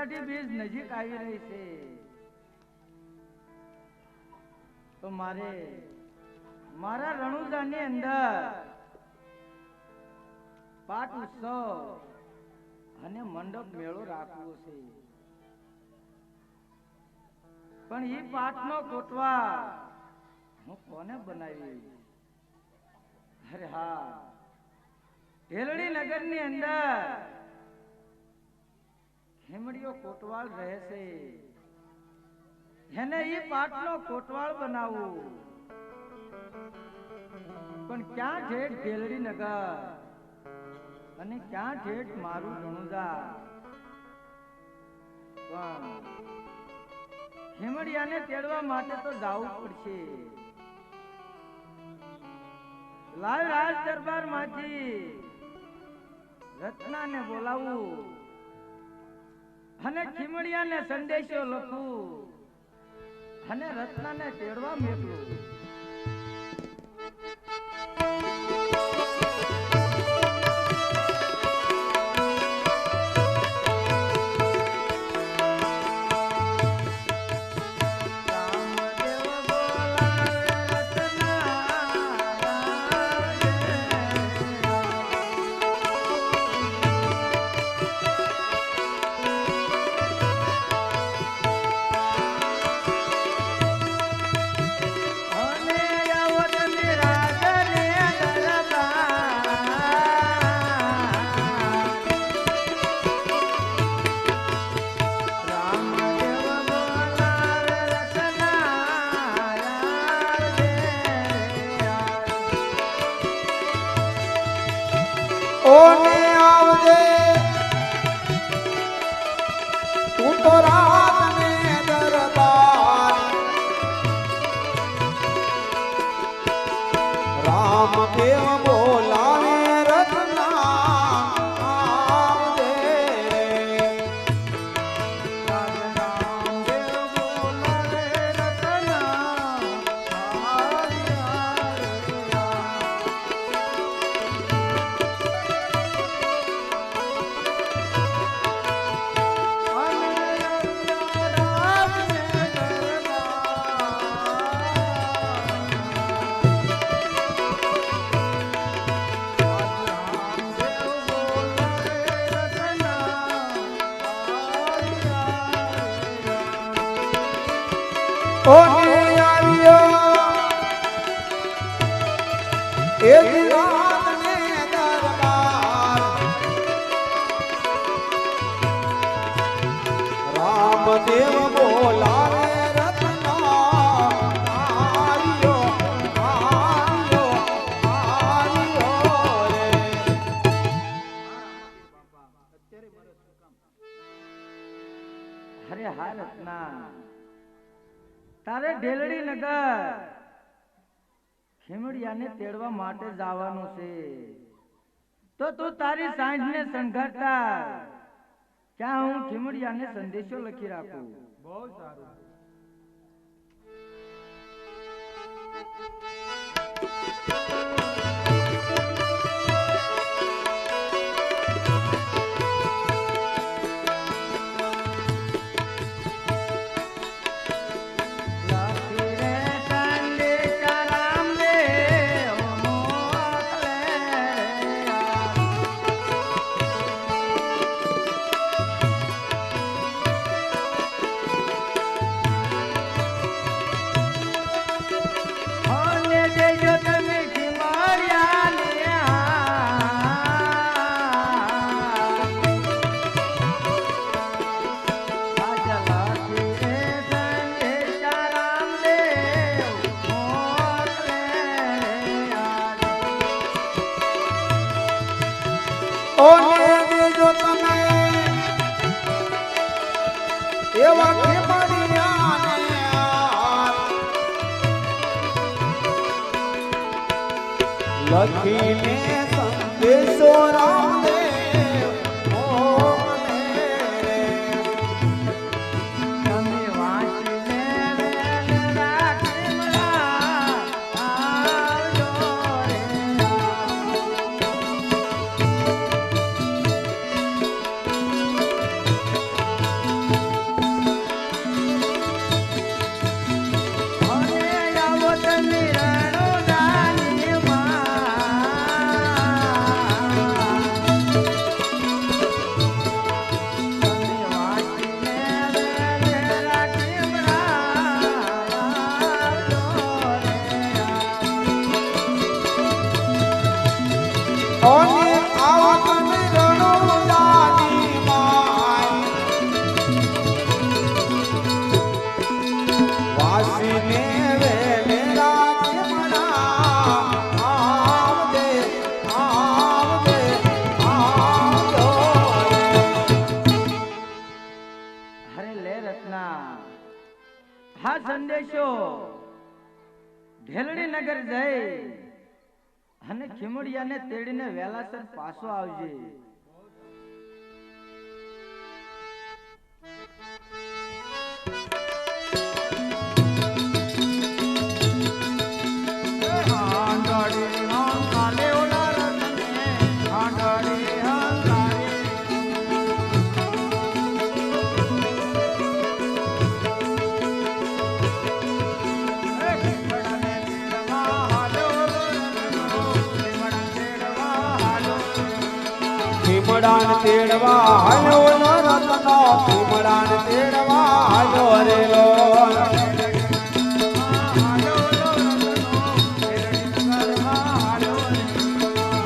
અષાઢી બીજ નજીક આવી રહી છે, તો મારા રણુજાની અંદર પાઠ ઉત્સવ અને મંડપ મેળો રાખવો છે. પણ એ પાઠનો કોટવા હું કોને બનાવી? અરે હા, ઢેલડી નગરની અંદર ખેમડીઓ કોટવાળ રહે છે, એને એ પાટનો કોટવાળ બનાવવું. પણ ક્યાં ઠેઠ ઢેલડી નગર અને ક્યાં ઠેઠ મારું રણુજા? પણ ખેમડિયાને તેડવા માટે તો જવું પડશે. લાવ રાજ દરબાર માંથી રત્નાને બોલાવું અને ખીમડિયાને સંદેશો લખું અને રત્નાને તેડવા મોકલું. ઓને આવજે તું તો રાત ને દરબાર, રામ દેવ બોલાવે રત્ના આવજે. રામ દેવ બોલાવે રત્ના ઓને આવ્યો એ રાત ને દરબાર, રામ દેવ બોલાવે રત્ના આવ્યો આવ્યો આવ્યો રે. અરે હા રત્ના, તારે ઢેલડી નગર ખીમડિયાને તેડવા માટે જવાનું છે, તો તું તારી સાંજને સંઘારતા ક્યાં હું ખીમડિયાને સંદેશો લખી રાખું. બહુ સારું. ઓને દેજો તમે એવા ખેમડિયાને લખીને સંદેશો રામદેવ મોકલે રે. તમે વાંચીને વેલરા ખીમડા આવજો રે. સંદેશો ઢેલડી નગર જઈ અને ખીમડિયાને તેડીને વેલાસર પાછો આવજે. ખીમડાન તેડવા હાલ્યો નો રતનો, ખીમડાન તેડવા હાલ્યો રે લોલ.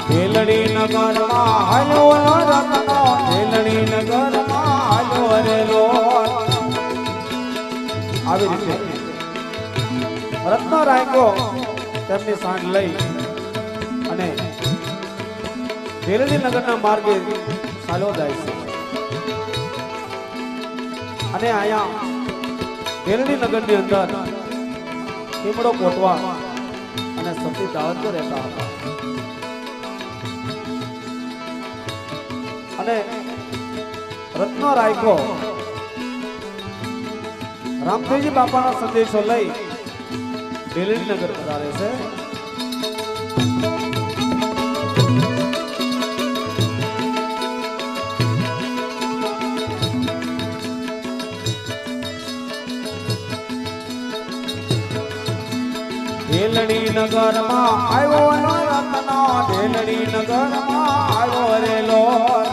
ઢેલડી નગરમાં હાલ્યો નો રતનો, ઢેલડી નગરમાં હાલ્યો રે લોલ. આવી રીતે રત્નો રાયકો તેમની સાંડ લઈ અને ઢેલડી નગરના માર્ગે ચાલ્યો જાય છે. અને અહીંયા ઢેલડી નગરની અંદર ખીમડો કોટવા અને સતી દાવતો રહેતા હતા. અને રત્નો રાયકો રામદેવજી બાપાનો સંદેશો લઈ ઢેલડી નગર પધારે છે. ઢેલડી નગરમાં આવ્યો નો રત્નો, ઢેલડી નગરમાં આવ્યો રે લોલ.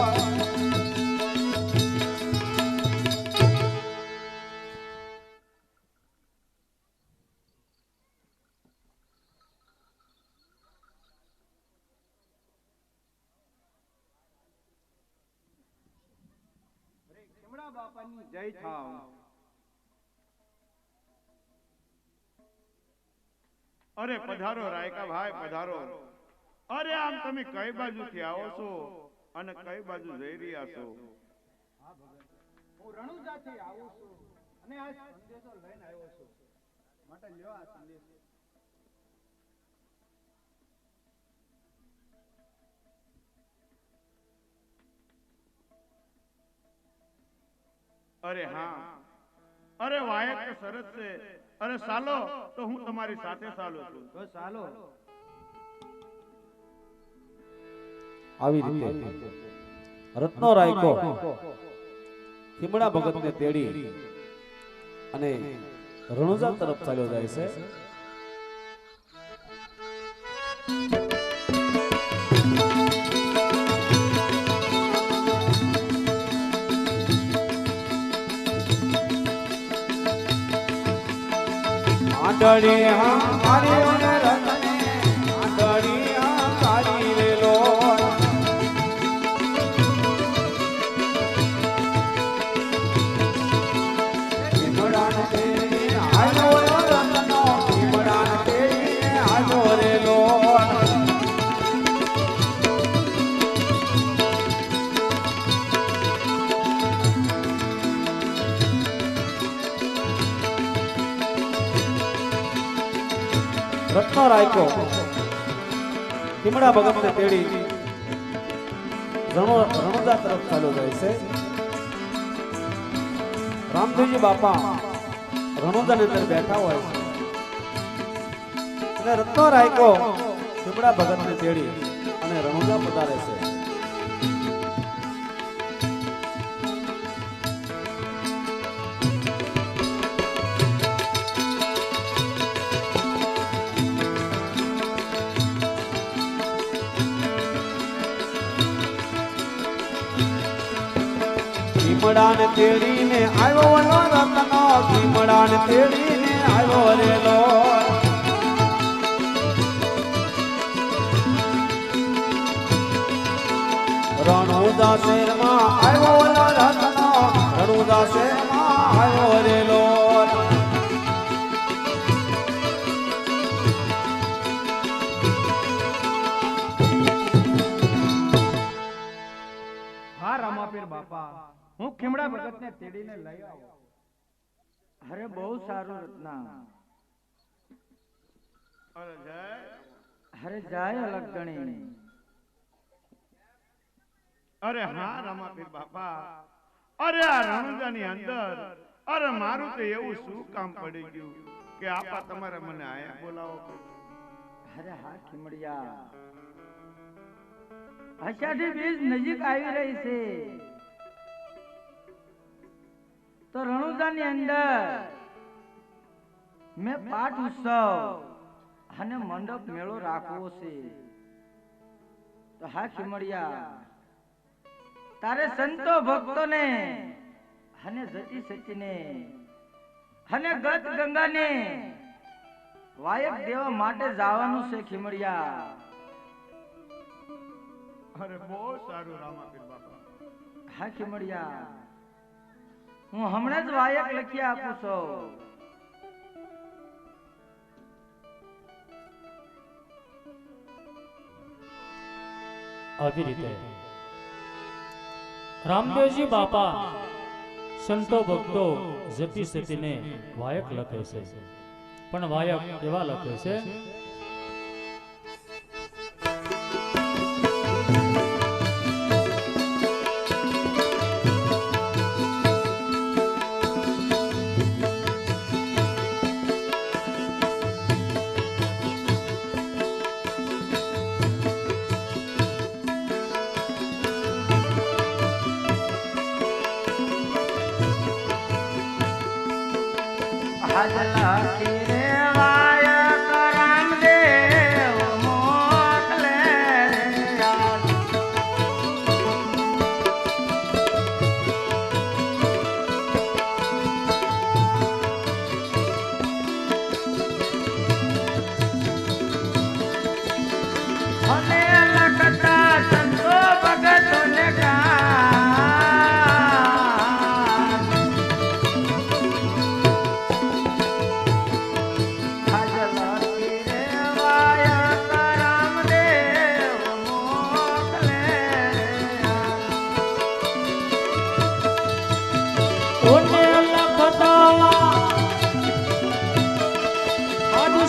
બાપાની જય થાવ. અરે પધારો રાયકા ભાઈ, પધારો. અરે આમ તમે કઈ બાજુથી આવો છો અને કઈ બાજુ જઈ રહ્યા છો? હું રણુજાથી આવું છું અને આ સંદેશો લઈને આવ્યો છું. માટે લ્યો આ સંદેશો. અરે હા, અરે વાયક તો સરસ છે. અરે ચાલો તો હું તમારી સાથે ચાલું છું. તો ચાલો. આવી રીતે રત્નો રાયકો ખીમડા ભગતને તેડી અને રણુજા તરફ ચાલ્યો જાય છે. આંધળી હંકારી ને રતને, આંધળી હંકારી રે લોલ. ખીમડાન તેડીને આવ્યો નો રતનો, ખીમડાન તેડીને આવ્યો રે લોલ. રત્નો રાયકો ખીમડા ભગતને તેડી રણુજા તરફ ચાલ્યો જાય છે. રામદેવજી બાપા રણુજાની અંદર બેઠા હોય છે અને રત્નો રાયકો ખીમડા ભગતને તેડી અને રણુજા પધારે છે. ખીમડાન તેડીને આવ્યો નો રત્નો, ખીમડાન તેડીને આવ્યો રે લોલ. રણુજા શહેરમાં આવ્યો નો રત્નો, રણુજા શહેરમાં આવ્યો રે લોલ. હા રામાપીર બાપા, હું ખીમડા ભગતને તેડીને લઈ આવું. અરે બહુ સારું રત્ના. અરે જય અરે જાય અલગ ગણી. અરે હા રામાપીર બાપા, અરે આ રણુજાની અંદર અરે મારું તો એવું શું કામ પડી ગયું કે આપા તમારે મને આયા બોલાવો. અરે હા ખીમડિયા, અષાઢી બીજ નજીક આવી રહી છે તો રણુજાની અંદર મેં પાઠ ઉત્સવ અને મંડપ મેળો રાખવો છે. તો હા ખીમડિયા, તારે સંતો ભક્તોને અને જતી સચીને અને ગત ગંગાને વાયક દેવા માટે જવાનું છે ખીમડિયા. અરે બહુ સારું રામાપીર બાપા. હા ખીમડિયા, હું હમણાં જ વાયક લખી આપું છું. આવી રીતે રામદેવજી બાપા સંતો ભક્તો જતી સતીને વાયક લખે છે, પણ વાયક કેવા લખે છે? હાજલા રે વાયક રામદેવ મોકલે યાર. અને લખતા સંતો ભગતોને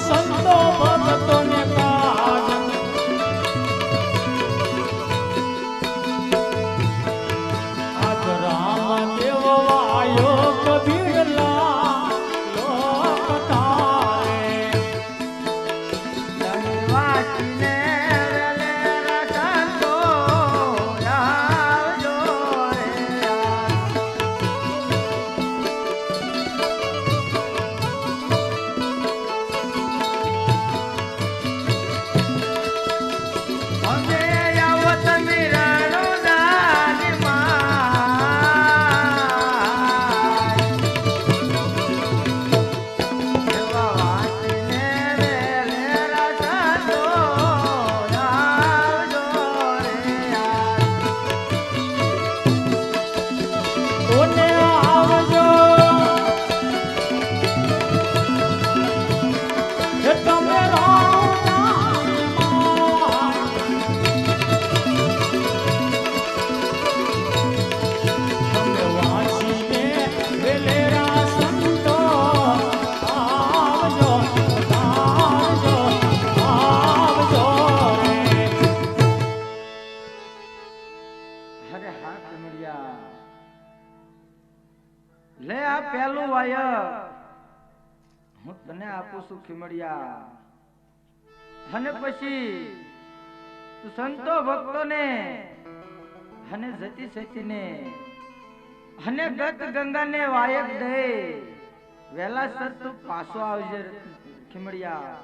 સંતો ભક્તોને કાજ આજ રામદેવ વાયો કબીરલા લોક તારે. વાસીને વેલે રખતો આવજો રે યાર. અમે આવો તમે રણુજાની માં. એવા વાસીને વેલે રખતો આવજો રે યાર. કોને આવજો એ તમે રામનાની માય. તમે વાંચીને વેલેરા સંતો આવજો આવજો આવજો રે. અરે હા ખીમડિયા, લે આ પહેલું વાયક હું તને આપું છું ખીમડિયા. અને પછી તું સંતો ભક્તોને અને જતી સતીને અને ગત ગંગાને વાયક દે વેલા સર તું પાછો આવજે ખીમડિયા.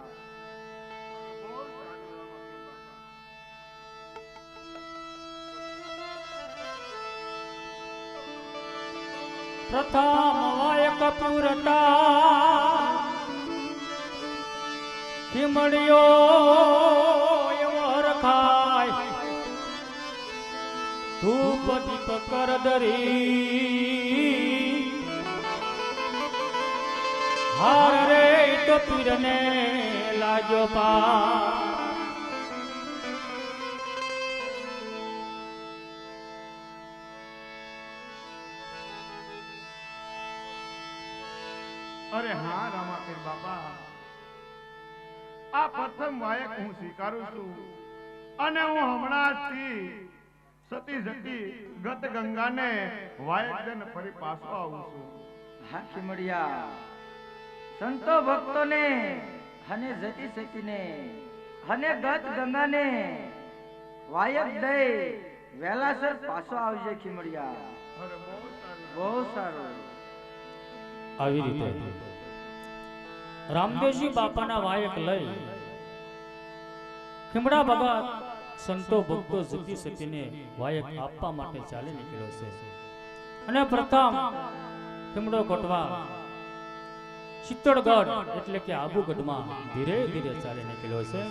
પ્રથમ વાયક પૂરતા ખીમડિયો એવો રખાય. ધૂપ દીપ કર ધરી હાર રે તો પીરને લાજો પા. અરે હા રામાપીર બાપા, આ પ્રથમ વાયક હું સ્વીકારું છું અને હું હમણાંથી સતી જતી ગત ગંગાને વાયક જન ફરી પાછો આવું છું. હા ખીમડિયા, સંતો ભક્તોને અને જતી સતીને અને ગત ગંગાને વાયક દઈ વેલાસર પાછો આવજે ખીમડિયા. અરે બહુ સારું. બહુ સારું. આવી રીતે રામદેવજી બાપાના વાયક લઈ ખીમડા બાબા સંતો ભક્તો જતી સતીને વાયક આપવા માટે ચાલી નીકળ્યો છે. અને પ્રથમ ખીમડો કોટવા ચિત્તોડગઢ એટલે કે આબુગઢમાં ધીરે ધીરે ચાલી નીકળ્યો છે.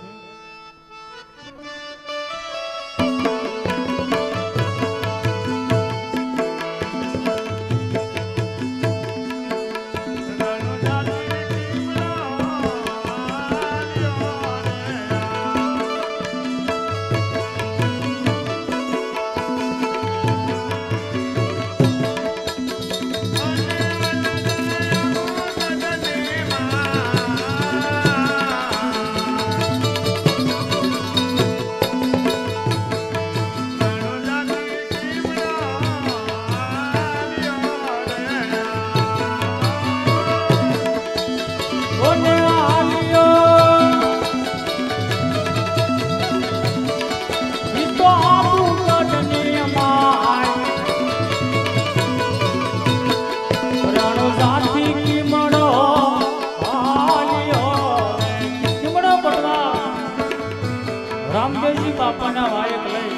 રામદેવજી બાપાના વાયક લઈ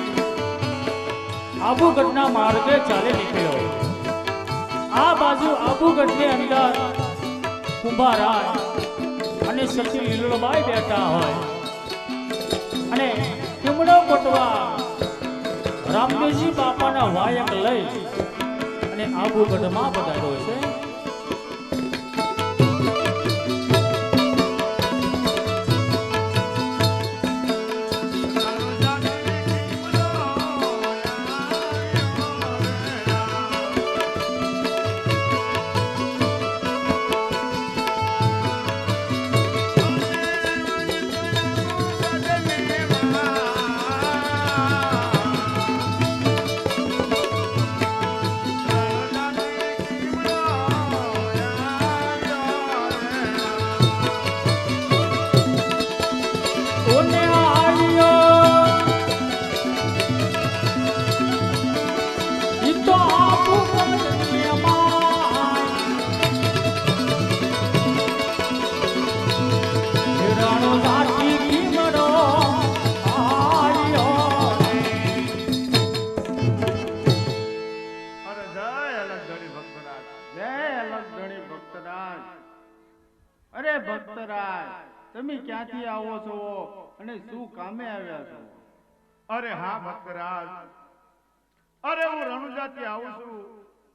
આબુગઢના માર્ગે ચાલી નીકળ્યો. આ બાજુ આબુગઢની અંદર કુંભારાય અને સતી લીલોબાઈ બેઠા હોય અને ખીમડો કોટવા રામદેવજી બાપાના વાયક લઈ અને આબુગઢમાં પધાર્યો છે. અરે ભક્તરાજ, તમે ક્યાંથી આવો છો અને શું કામે આવ્યા છો? અરે હા ભક્તરાજ, અરે હું રણુજાથી આવું છું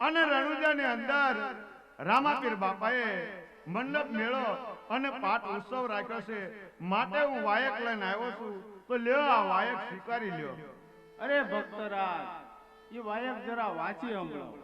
અને રણુજાની અંદર રામાપીર બાપાએ મંડપ મેળો અને પાઠ ઉત્સવ રાખ્યો છે, માટે હું વાયક લઈને આવ્યો છું. તો લ્યો આ વાયક સ્વીકારી લ્યો. અરે ભક્તરાજ, એ વાયક જરા વાંચી સંભળાવો.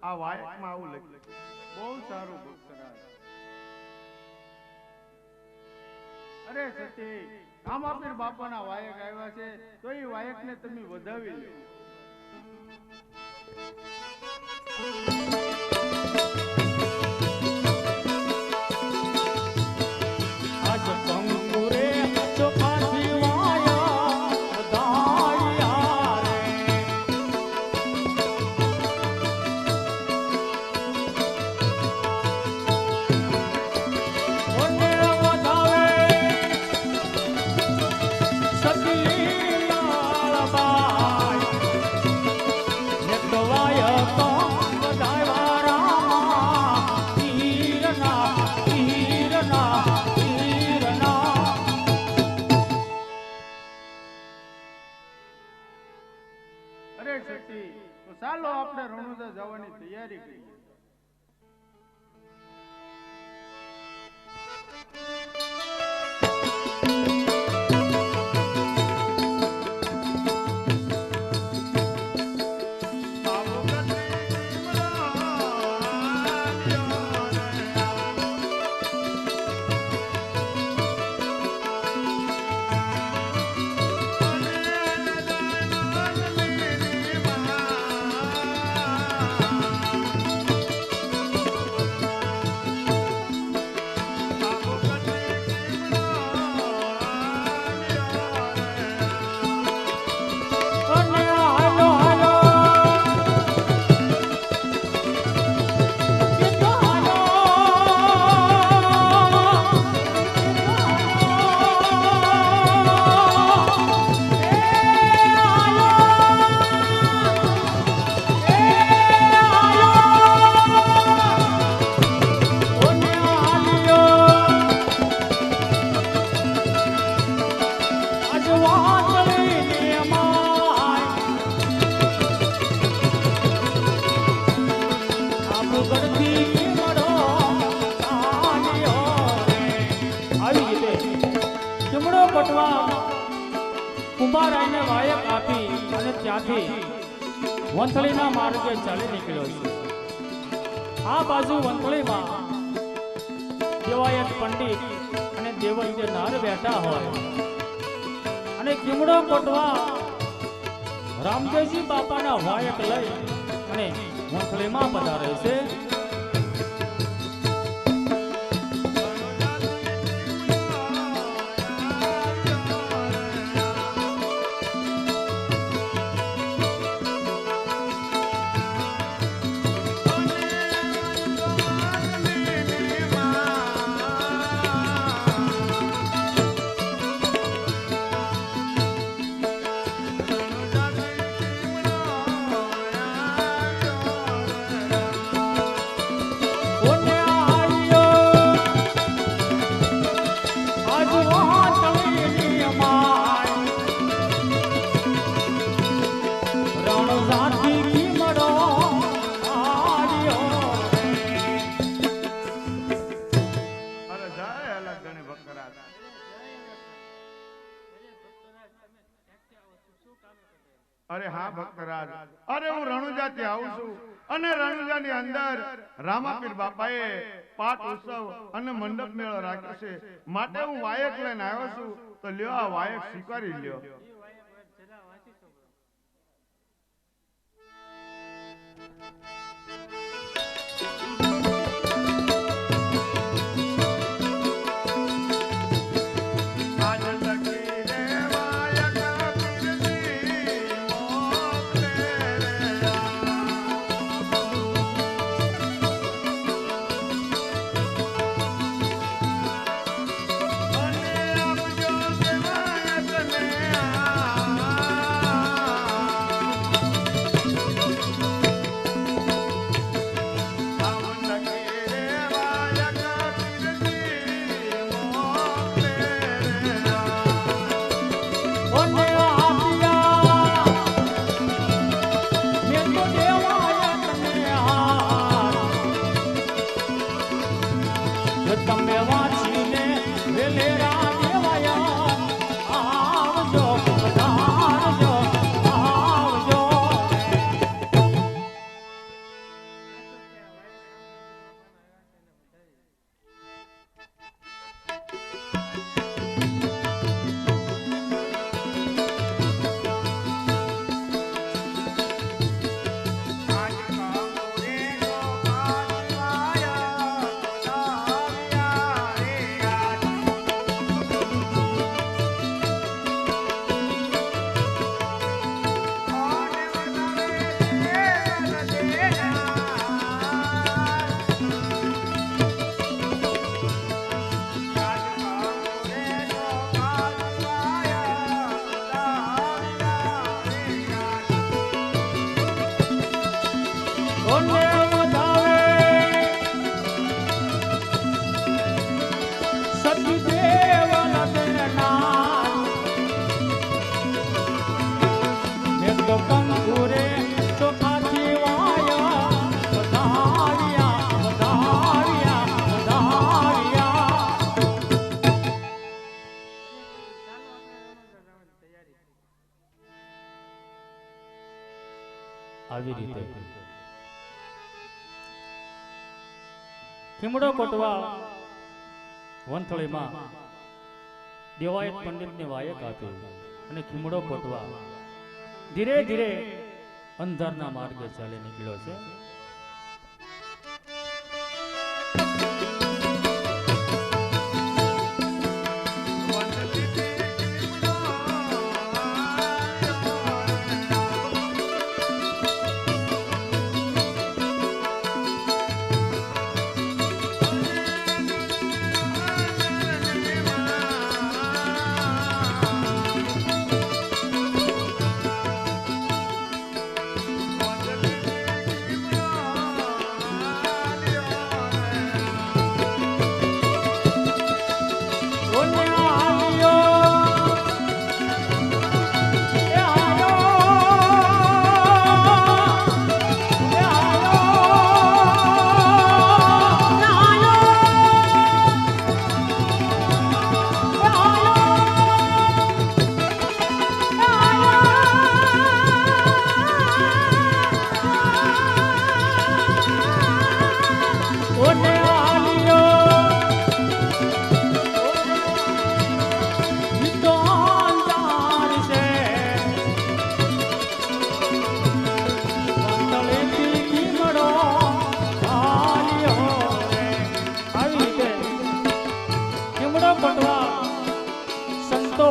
આ વાયકમાં આવું લખ્યું. બહુ સારું ભક્તરાજ. અરે સતી, રામાપીર બાપાના વાયક આવ્યા છે, તો એ વાયકને તમે વધાવી લો. આજ કંકુરે ચોખાથી વાયા બધાયા રે. ઓને વધાવે સતી લાલબાઈ ને તો વાયા બધાયા રામા તીરના તીરના તીરના. અરે સતી, તો ચાલો આપણે રણુજા જવાની તૈયારી કરીએ. અને હાલો હાલો કે તો હાલો ઓને હાલ્યો આજ વાંદળીની માય આબુગડથી કિમડો ચાલ્યો રે. આવી રીતે કિમડો પટવા કુંભારાયને વાયક આપી અને ત્યાંથી વંથલીના માર્ગે ચાલી નીકળ્યો છે. આ બાજુ વંથલીમાં દેવાયત પંડિત અને દેવૈદ્ય નાર બેઠા હોય અને કિમડો પટવા રામદેવજી બાપાના વાયક લઈ અને વંથલીમાં પધારે છે. ઓને આલ્યો આજ વાંદળીની માય રણજાથી કિમડો આલ્યો રે. અરે જાય અલગ ગણે ભક્તરાજ. અરે હા ભક્તરાજ, અરે હું રણુજાથી આવું છું અને રણુજાની અંદર રામાપીર બાપાએ પાઠ ઉત્સવ અને મંડપ મેળો રાખ્યો છે, માટે હું વાયક લઈને આવ્યો છું. તો લ્યો આ વાયક સ્વીકારી લ્યો. આજ લખી રે વાયક પીરની મોકલે રે અને આપજો કે વાયકને ઓને વધાવે સતીદેવ લગના મેં તો કંકુરે તો આથી વાયા વધાર્યા વધાર્યા વધાર્યા આવી રીતે ખીમડો કોટવા વંથળીમાં દેવાયત પંડિતને વાયક આપ્યું અને ખીમડો કોટવા ધીરે ધીરે અંધારના માર્ગે ચાલી નીકળ્યો છે.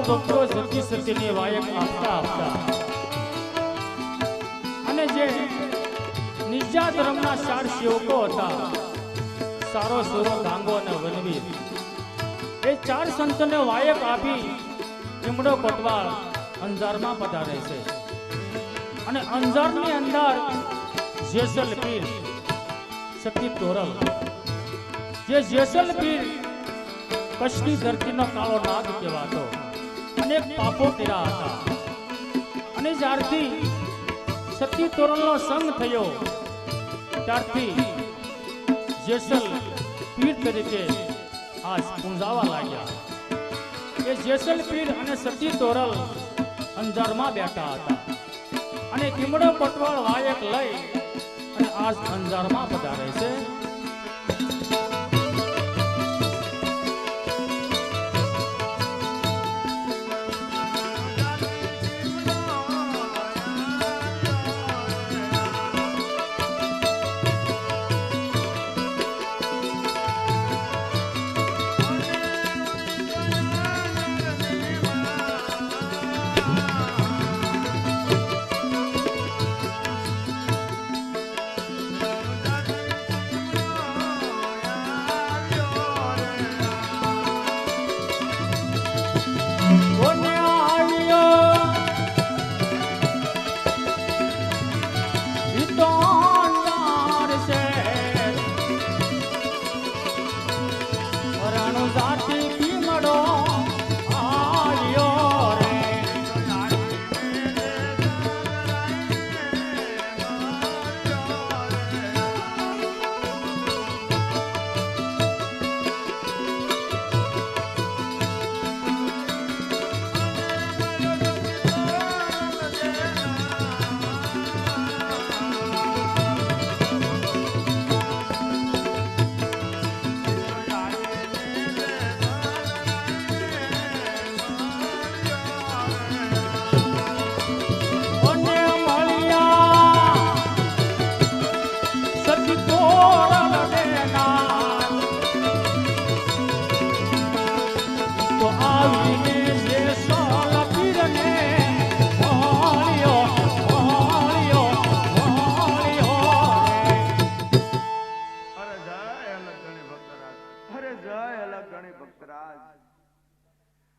ભક્તો સતી સતીને વાયક આપતા આપતા અને જે નિજા ધર્મના 4 સેવકો હતા સારો સુરો ધાંગો અને વનવીર એ 4 સંતોને વાયક આપી ખીમડો કોટવાળ અંજારમાં પધારે છે અને અંજારની અંદર જેસલ પીર સતી તોરલ જે જેસલ પીર કચ્છની ધરતીનો કાળો નાગ કહેવાતો અનેક પાપો કર્યા હતા અને જ્યારથી સતી તોરણનો સંગ થયો ત્યારથી જેસલ પીર તરીકે આજ પૂંજાવા લાગ્યા. એ જેસલ પીર અને સતી તોરલ અંજારમાં બેઠા હતા અને ખીમડો કોટવાળ વાયક લઈ અને આજ અંજારમાં પધારે છે.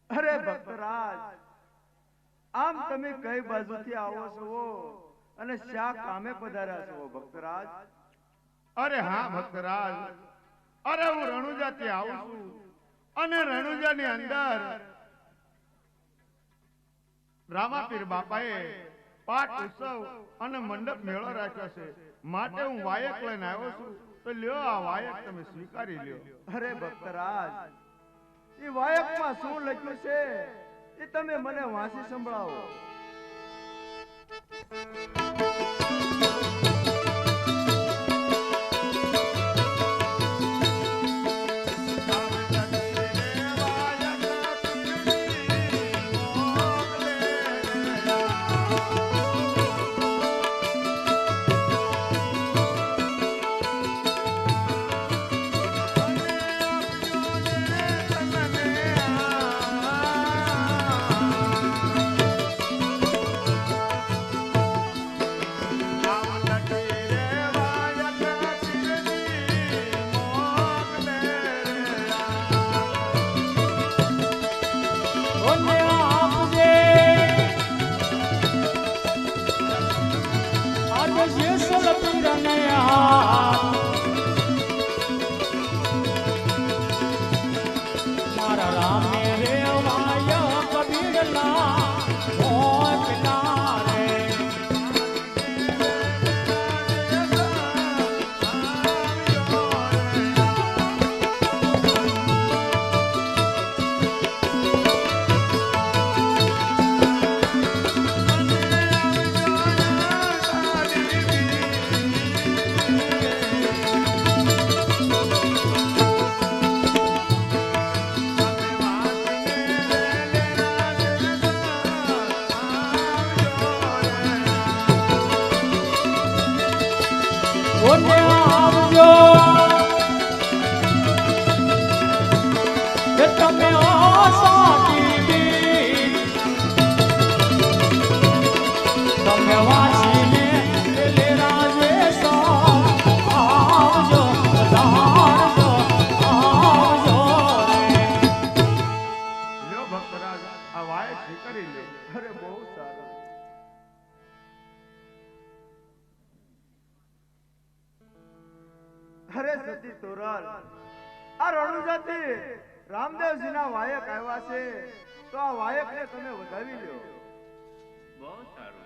અરે ભક્તરાજ, આમ તમે કઈ બાજુથી આવો છો અને શા કામે પધાર્યા છો ભક્તરાજ? અરે હા ભક્તરાજ, અરે હું રણુજાથી આવું છું અને રણુજાની અંદર રામાપીર બાપાએ પાઠ ઉત્સવ અને મંડપ મેળો રાખ્યો છે, માટે હું વાયક લઈને આવ્યો છું. તો લ્યો આ વાયક તમે સ્વીકારી લ્યો. અરે ભક્તરાજ, એ વાયકમાં શું લખ્યું છે એ તમે મને વાંચી સંભળાવો. અરે સતી તોરલ, આ રણુજાથી રામદેવજીના વાયક આવ્યા છે, તો આ વાયકને તમે વધાવી લ્યો. બહુ સારું.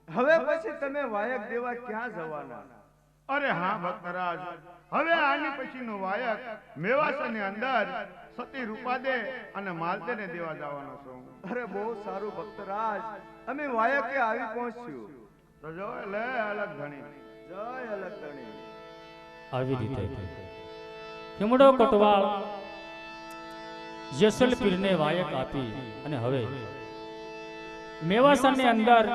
હવે પછી તમે વાયક દેવા ક્યાં જવાના? અરે હા ભક્તરાજ, હવે આની પછીનો વાયક મેવાસાની અંદર સતી રૂપાદે અને માલદેને દેવા જવાનો છું. અરે બહુ સારું ભક્તરાજ, અમે વાયકે આવી પહોંચ્યું. તો જો લે અલગ ઘણી જય અલગ ગણી. આવી રીતે ખીમડો કોટવાળ જેસલ પીરને વાયક આપી અને હવે મેવાસાની અંદર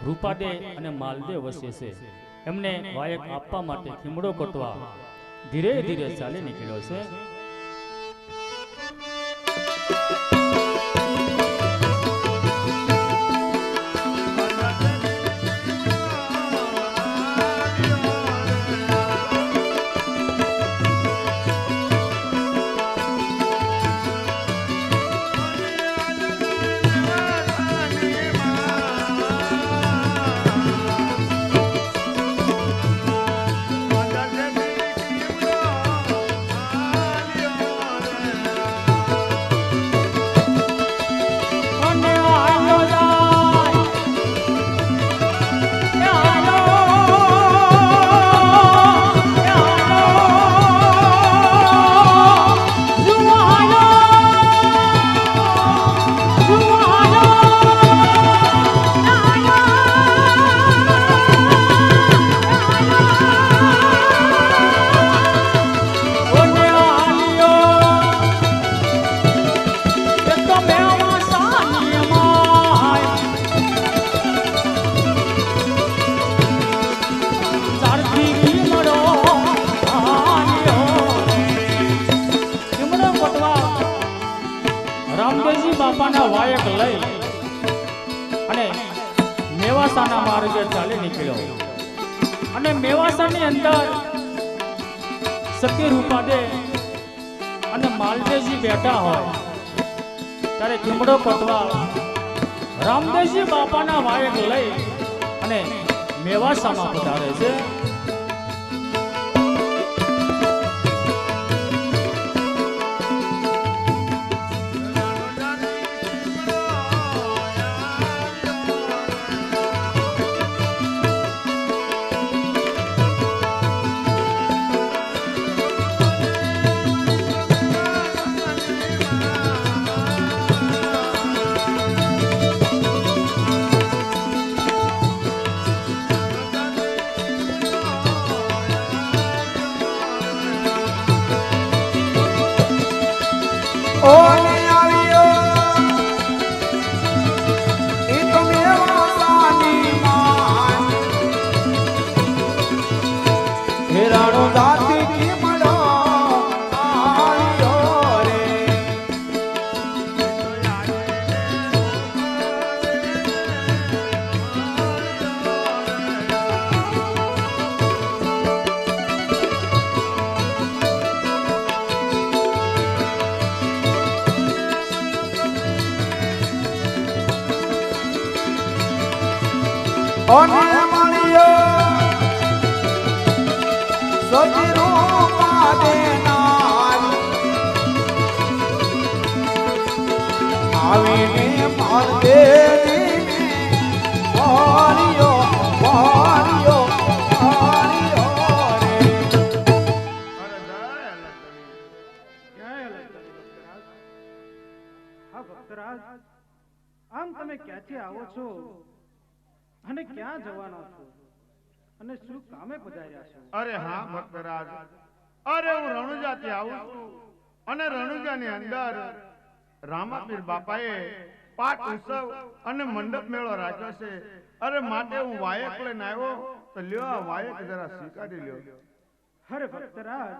રૂપાદે અને માલદે વસે છે. એમને વાયક આપવા માટે ખીમડો કોટવા ધીરે ધીરે ચાલી નીકળ્યો છે. રામદેવજી બાપાના વાયક લઈ અને મેવાસાના માર્ગે ચાલી નીકળ્યો અને મેવાસાની અંદર સતી રૂપાદે અને માલદેવજી બેઠા હોય ત્યારે ખીમડો કોટવાળ રામદેવજી બાપાના વાયક લઈ અને મેવાસામાં પધારે છે. ઓને આવ્યો ઈ તો મેવાસાની માન હેરાણો જાતિ ખીમડો આવ્યો રે. ઓને મળ્યો સતી રૂપાદે નારી આવીને માલદેવીને વાર્યો વાર્યો વાર્યો રે. અરે જાય અલગ કરી. ક્યાંય અલગ નથી ભક્તરાજ. હા ભક્તરાજ, આમ તમે ક્યાંથી આવો છો અને ક્યાં જવાના છો અને શું કામે પધાર્યા છો? અરે હા ભક્તરાજ, અરે હું રણુજાથી આવું છું અને રણુજાની અંદર રામાપીર બાપાએ પાઠ ઉત્સવ અને મંડપ મેળો રાખ્યો છે. અરે માટે હું વાયક લઈને આવ્યો તો લ્યો આ વાયક જરા સ્વીકારી લ્યો. અરે ભક્તરાજ,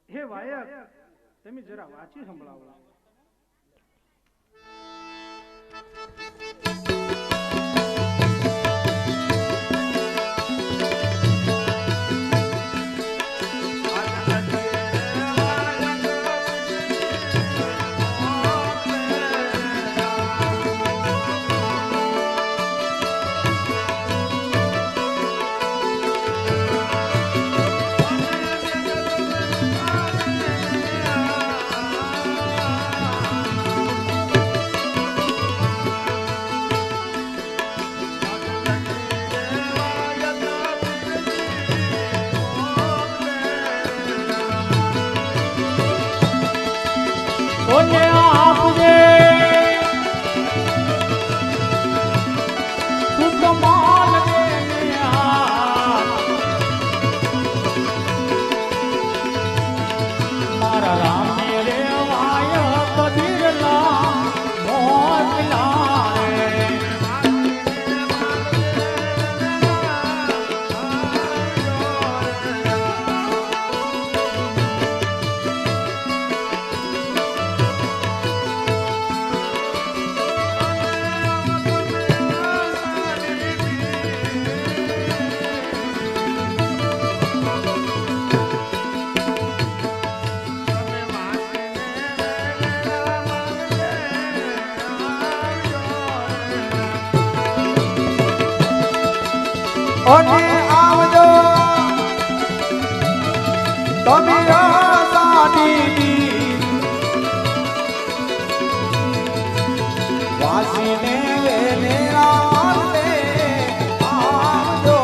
હે વાયક, તમે જરા વાંચી સંભળાવો. મારા રામે રે વાય કબીરલા મોતલા રે ઓને આવજો તમે સાડી વાસીને વેને રાતે આવજો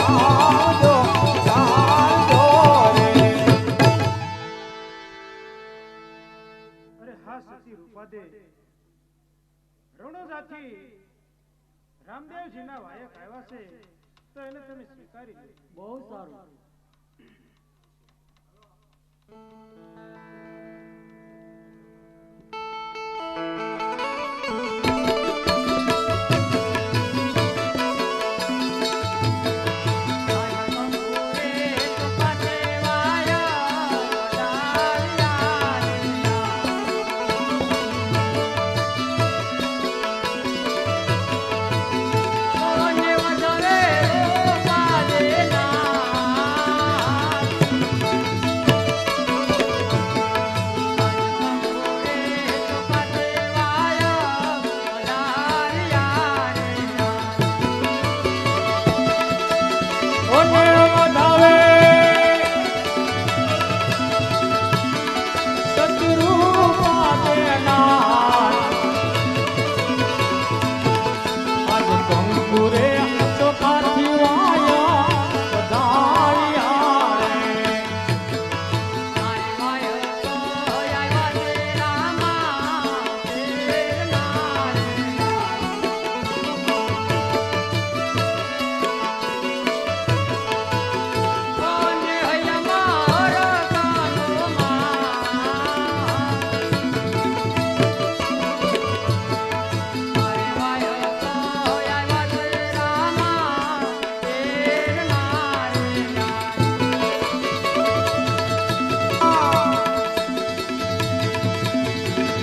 આવજો આવજો રે અરે હા સતી રૂપાદે રણોજાથી રામદેવજીના વાયક આવ્યા છે તો એને તમે સ્વીકારી લો. બહુ સારું.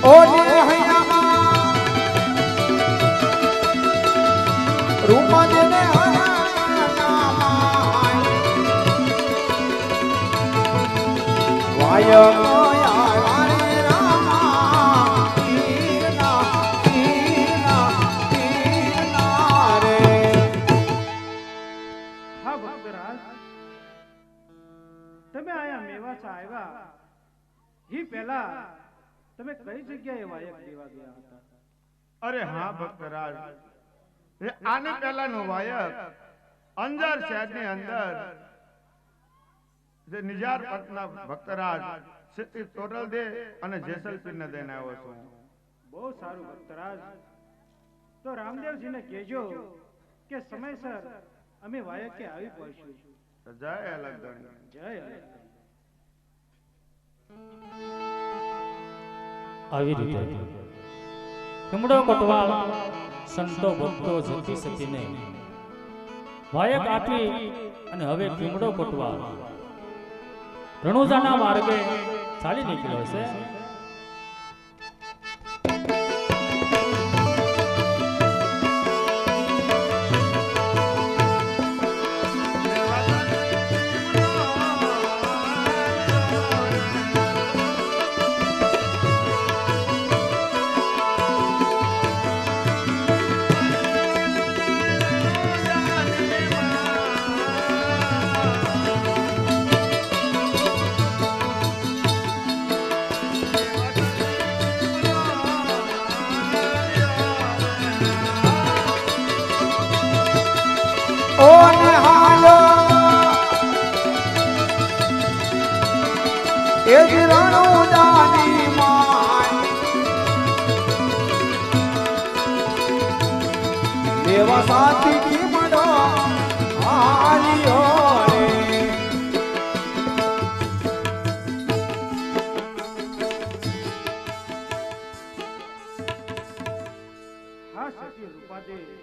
ઓને હૈયામાં રૂપાદેને હૈયામાં વાય વારે રામા તીરના તીરના તીરના રે હા ભક્તરાજ તમે આયા મેવાસા આવ્યા ઈ પહેલા તમે કઈ જગ્યાએ વાયક દેવા ગયા હતા? અરે હા ભક્તરાજ, એ આને પહેલાનો વાયક અંજાર શહેરની અંદર જે નિજાર પટના ભક્તરાજ શ્રી તોરલદે અને જેસલપીરને દઈને આવ્યો છું. બહુ સારું ભક્તરાજ. તો રામદેવજીને કહેજો કે સમયસર અમે વાયકે આવી પહોંચશું. જય અલગધણી. જય અલગ. આવી રીતે કમળો કોટવાલ સંતો ભક્તો જતી સતીને વાયક આપી અને હવે કમળો કોટવાલ રણુજાના માર્ગે ચાલી નીકળ્યો છે. ઓને હાલો એ જ રણુજાની માય દેવા સાથી કીમડો હાલ્યો રે રૂપાદે,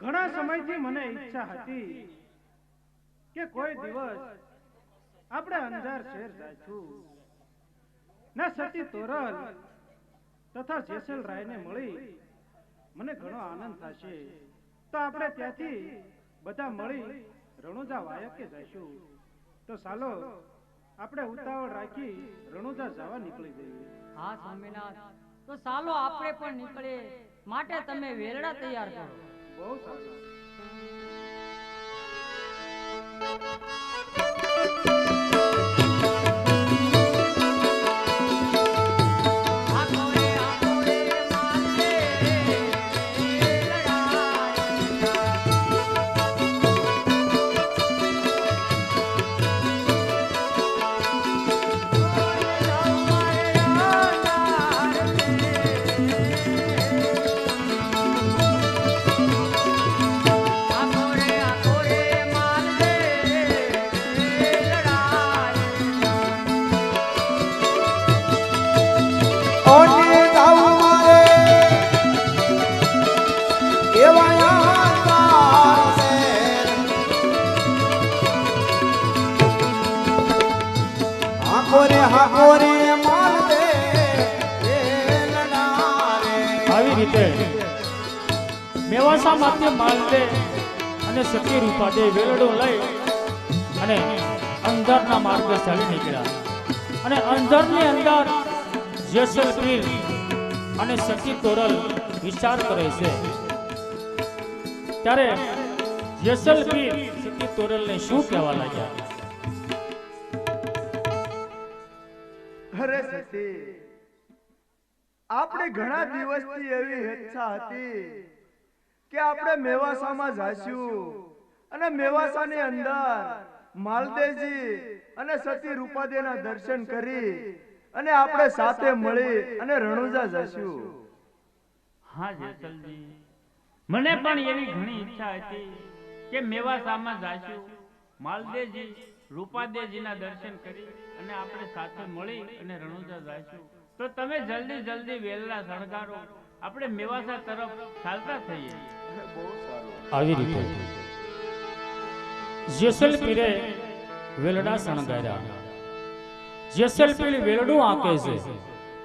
ઘણા સમયથી મને ઈચ્છા હતી કે કોઈ દિવસ આપણે અંજાર શહેર જઈશું ને સતી તોરલ તથા જેસલ રાયને મળી મને ઘણો આનંદ થશે, તો આપણે ત્યાંથી બધા મળી રણુજા વાયકે જઈશું. તો ચાલો આપણે ઉતાવળ રાખી રણુજા જવા નીકળી જઈએ. હા સ્વામિનાથ, તો ચાલો આપણે પણ નીકળીએ. માટે તમે વેરડા તૈયાર કરો. બહુ સારું. આવી રીતે મેવાસામાંથી માલદે અને સતી રૂપાદે વેલડો લઈ અને અંદરના માર્ગે ચાલી નીકળ્યા. અને અંદરની અંદર જેસલપીર અને સતી તોરલ વિચાર કરે છે. ત્યારે જેસલપીર સતી તોરલને શું કહેવા લાગ્યા? અરે સતી, આપણે ઘણા દિવસથી એવી ઈચ્છા હતી કે આપણે મેવાસામાં જાશું અને મેવાસાની અંદર માલદેજી અને સતી રૂપાદેના દર્શન કરી અને આપણે સાથે મળી અને રણુજા જશું. હા જેસલજી, મને પણ એવી ઘણી ઈચ્છા હતી કે મેવાસામાં જાશું, માલદેજી રૂપાદેજીના દર્શન કરી અને આપણે સાથે મળી અને રણુજા જાશું. તો તમે જલ્દી જલ્દી વેલડા સળગારો, આપણે મેવાસા તરફ ચાલતા થઈએ. આવી રીતે જેસલપીરે વેલડા શણગાર્યા. જેસલપીર વેલડું આંકે છે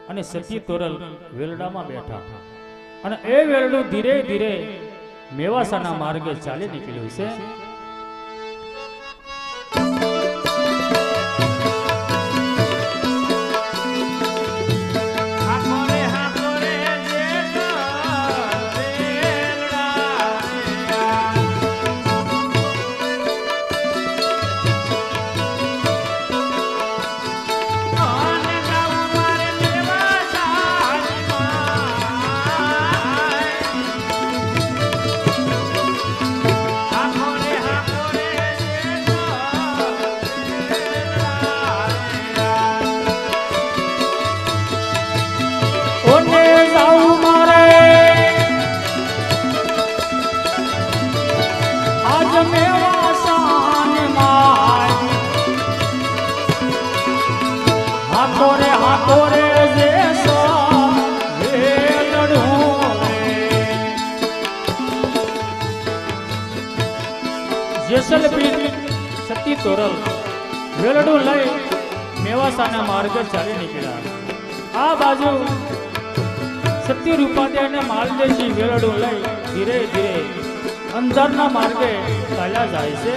અને સતી તોરલ વેલડામાં બેઠા. અને એ વેલડું ધીરે ધીરે મેવાસાના માર્ગે ચાલી નીકળ્યું છે. જેસલપીર સતી તોરલ વેલડું લઈ મેવાસાના માર્ગે ચાલી નીકળ્યા. આ બાજુ સતી રૂપાદે અને માલદેજી વેલડું લઈ ધીરે ધીરે અંદરના માર્ગે ચાલ્યા જાય છે.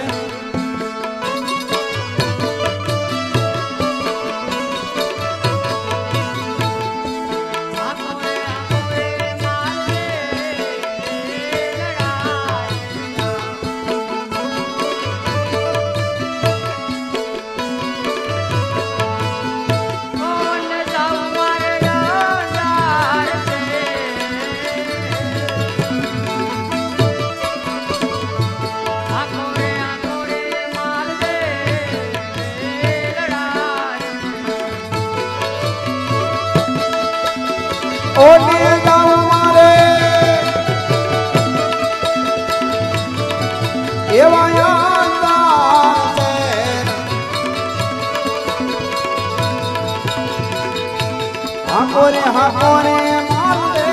હાકોરે હાકોરે માલદે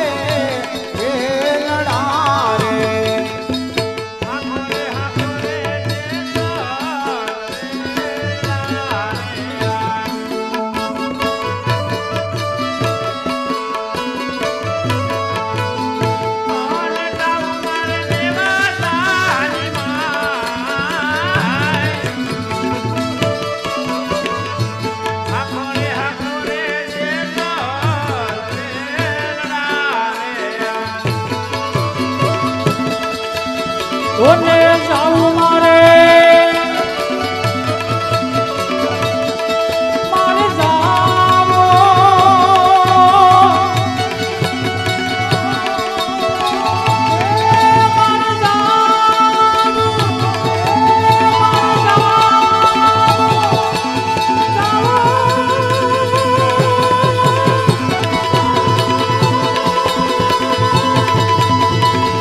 ઓને જાવું મારે મારે જાવું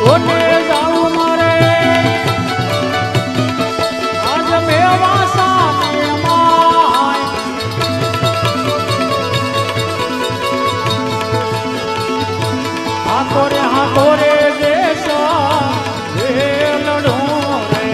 ઓને જાવું મારે આજ મેવાસા માય હાથો રે દેશા વેલડું રે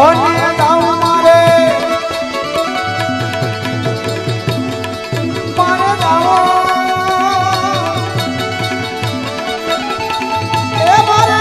ઓને જાવું મારે મારે જાવું એ મારે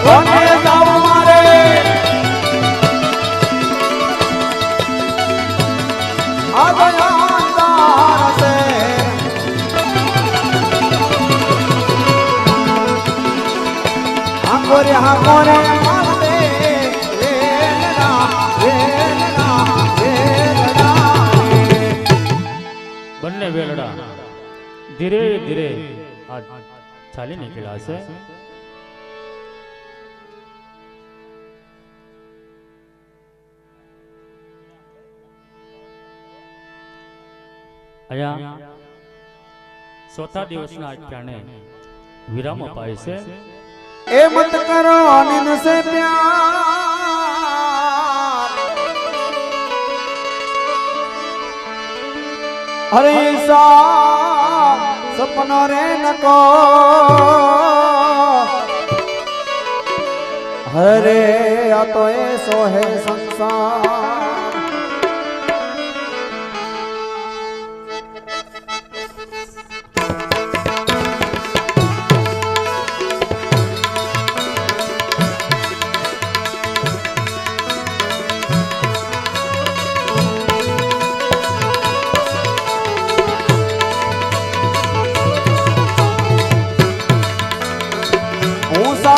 ઓને જાવું મારે આ દયાદાર છે હાકોરે હાકોરે માલદે વેલડા વેલડા વેલડા બંને વેલડા ધીરે ધીરે આ ચાલી નીકળ્યા છે અહીંયા ચોથા દિવસના આખ્યાને વિરામ અપાય છે ए मत करो अनिन से प्यार अरे सा सपनो रे नको हरे आ तो ऐसो है संसार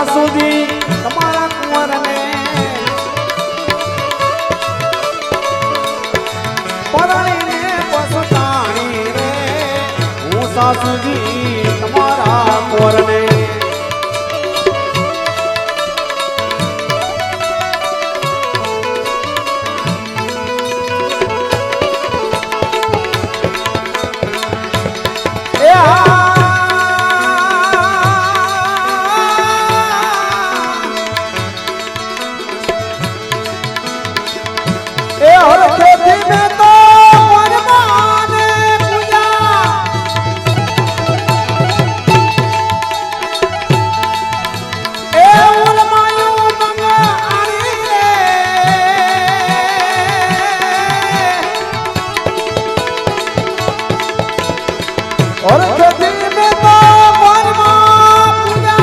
સુધી તમારા કુંવરને પરણીને પસતાણી રે હું સાસુજી તમારા કુંવરને और खेती में तो मन पूजा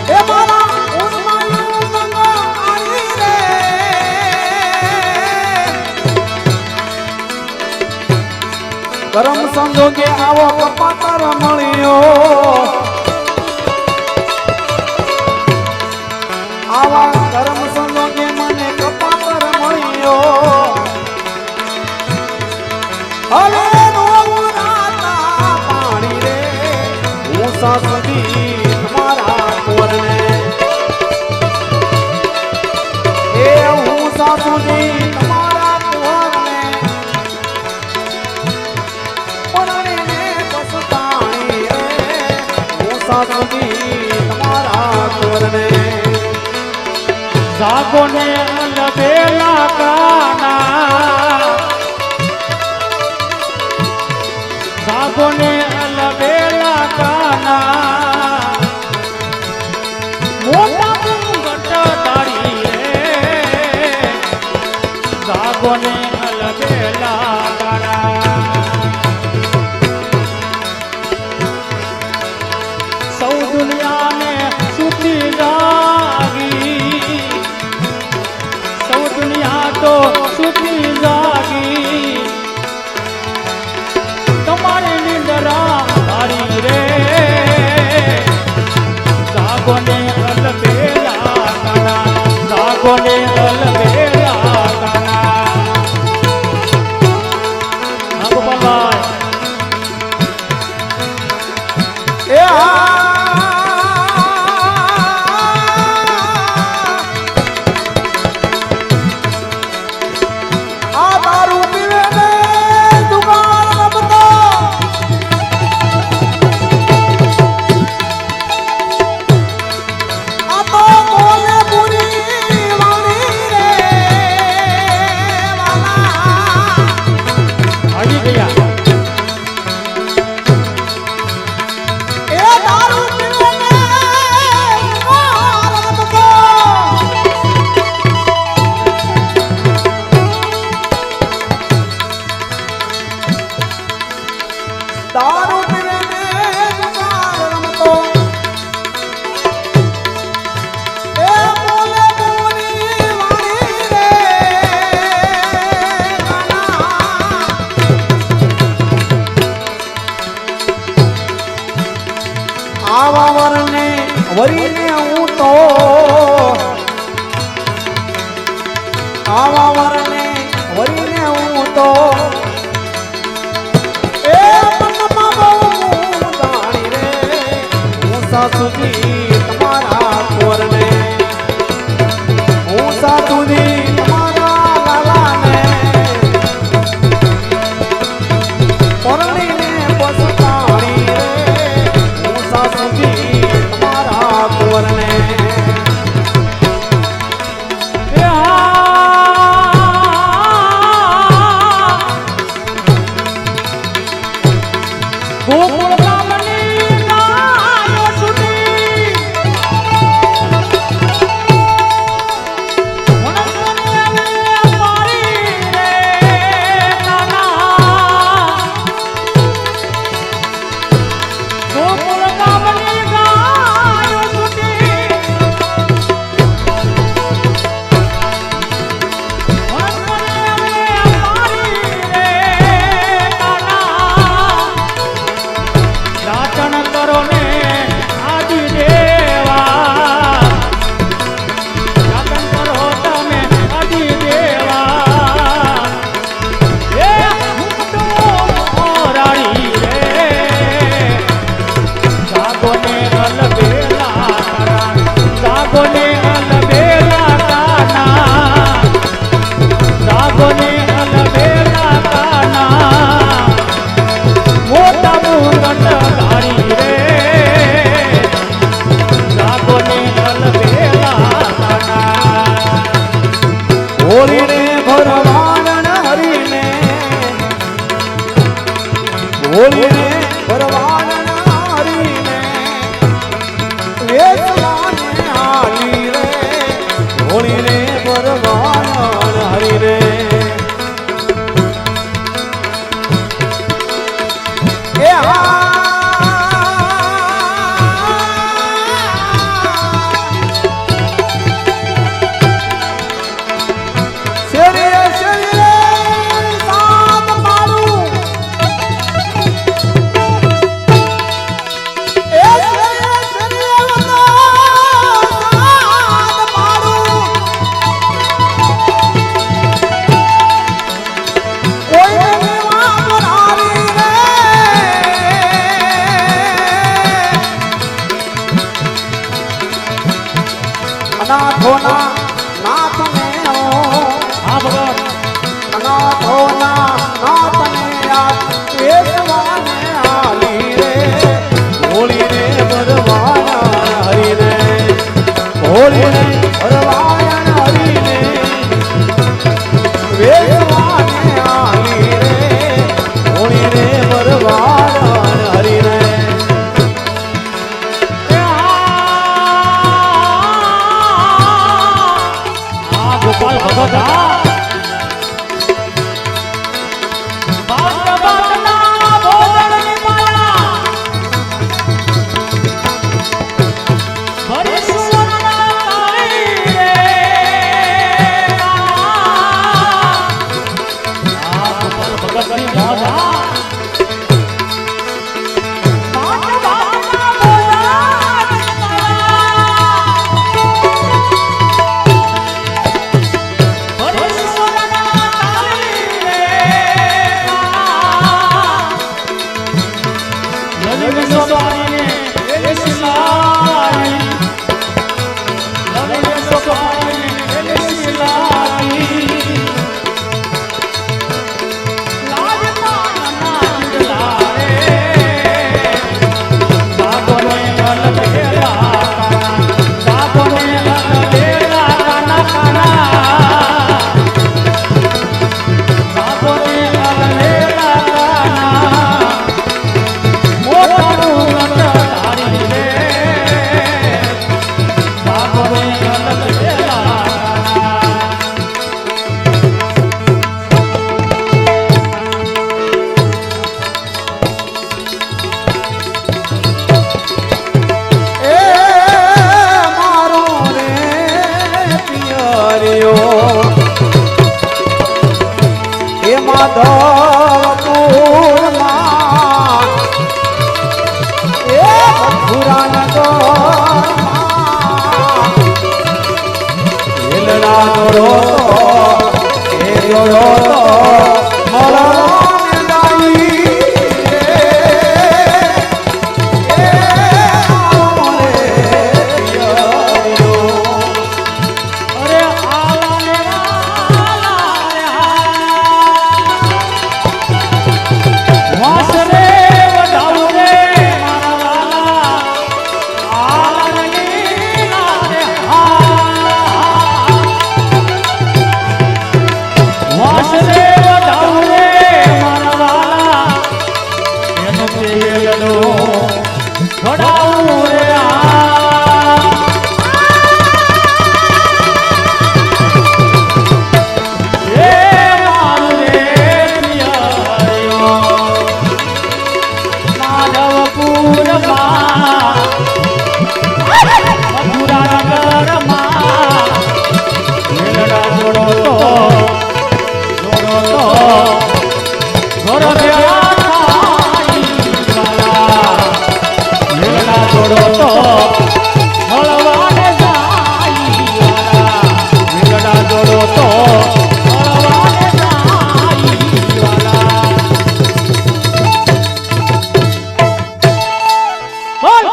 ए मारा उस्मानी मंगा आई रे करम समझो के आवो कपातर मळियो आवा करम समझो के मने कपातर मळियो हरे नोराता पानी रे હું સાસુજી તમારા કોરને એ હું સાસુજી તમારા સાસુજી તમારા કોરને જાગો ને અલબેલા કાના જાગો ને અલબેલા કાના મોટા મુંગટ દાડી રે જાગો ને અલબેલા કાના સૌ દુનિયાને સુતી જાગી સૌ દુનિયા તો સુતી જાગી તમારી નિંદરા હારી રે જાગો ને અલબેલા કાના જાગો ને અલબેલા કાના હા ગોપાલભાઈ એ આ દારૂ પીવે ને દુકાન રમતો આ તો બોલે પૂરી વાણી રે વાલા હાજી ભૈયા એ દારૂ પીવે ને દુકાન રમતો દારૂ પીવે ને દુકાન રમતો એ બોલે બોલી વાણી રે આવા વરને વરીને હું તો આવા વરને વરીને હું તો એ મનમાં બહુ જાણી રે હું સાસુજી તમારા કોરને હું સાસુજી તમારા લાલાને પરણીને પસતાણી રે હું સાસુજી તમારા કોરને એ હા ગોકુળ ગામની ગાયો સુની વનસ્વને મારી રે નાના ગોકુળ ગામની ગાયો સુની દાતણ કરો ને આદિ દેવા દાતણ કરો તમે આદિ દેવા એ હુકડો મોરાળી રે જાગો ને અલબેલા કાના જાગો ને અલબેલા કાના જાગો ને અલબેલા કાના મોટા મુંગટ ધારી રે જાગો ને અલબેલા કાના હોળીને ભરવાણ હરીને હોળીને ભરવાણ હરીને વેચવાને હાલી રે હોળીને ભરવાણ હરીને એ શરીરે શરીરે સાત પાડું એ શરીરે શરીરે સાત પાડું કોઈ વાંધો હારી રે અનાથોના નાથને હા ભગવાન અનાથોના નાથને વેચવાને હાલી રે હોળીને ભરવા મથુરાના દોરમાં વેલડા દોડો તો એ દોડો તો મળવાની ડાળી રે. એ આવો રે પિયરિયો. અરે આલા રે વાસ રે વડાઉ રે મારા વાલા આલા રે વાસ રે વડાઉ રે મારા વાલા એનો તેલનો વડાઉ રે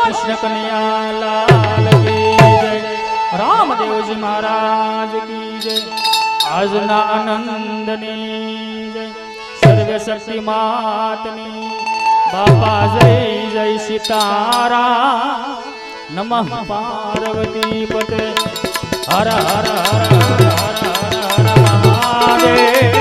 કૃષ્ણ કનૈયા લાલ કી જય, રામદેવજી મહારાજ કી જય, આજના આનંદની જય, સર્વ શક્તિ માતની બાપા જય જય સીતારામ, નમઃ પાર્વતી પતે, હર હર હર હર હર હર મહાદેવ.